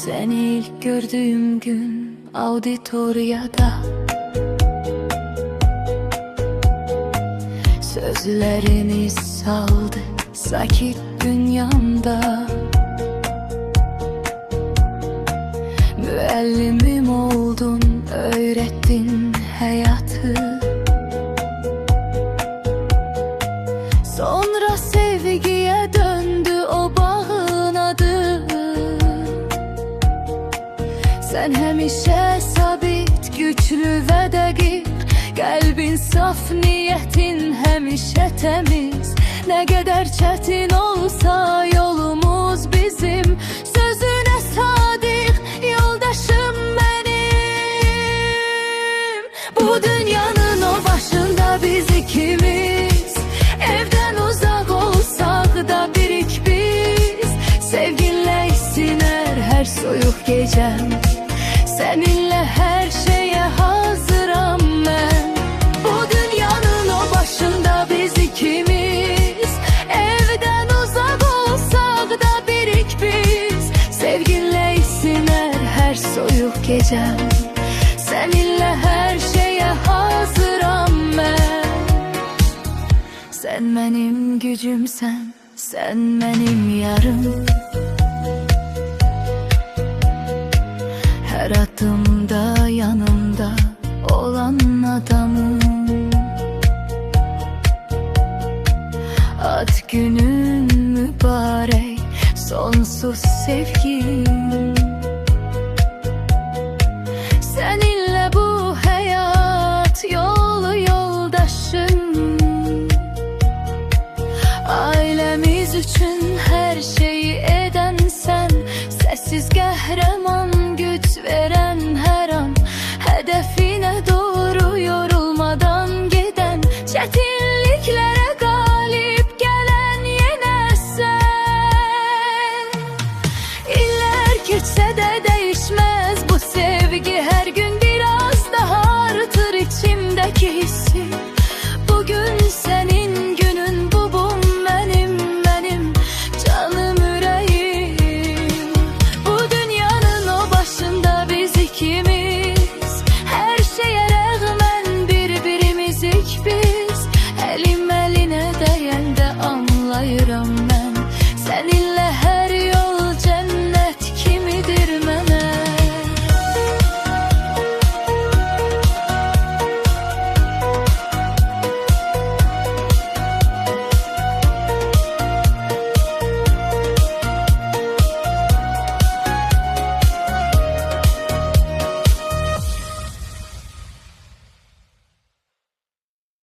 Seni ilk gördüğüm gün auditoriyada, sözleriniz saldı sakit dünyamda. Müellimim oldun, öğrettin hayatı. Sonra sevgiye döndü o bağın adı. Sen hemişe sabit, güçlü ve degir. Kalbin saf, niyetin hemişe temiz. Ne kadar çetin olsa yolumuz bizim. Sözüne sadık yoldaşım benim. Bu dünyanın o başında biz ikimiz. Evden uzak olsak da birik biz. Sevginle siner her soyuk gecem. Seninle her şeye hazıram ben. Bu dünyanın o başında biz ikimiz. Evden uzak olsak da birik biz. Sevginle siner her soyuk gecem. Seninle her şeye hazıram ben. Sen benim gücümsen, sen benim yarım. Her adımda yanımda olan adamım. Ad günün mübarek, sonsuz sevgim. Seninle bu hayat yolu yoldaşım. Ailemiz için her şeyi eden sen. Sessiz kahraman, güç veren her an. Hedefine doğru yorulmadan giden, çetinliklere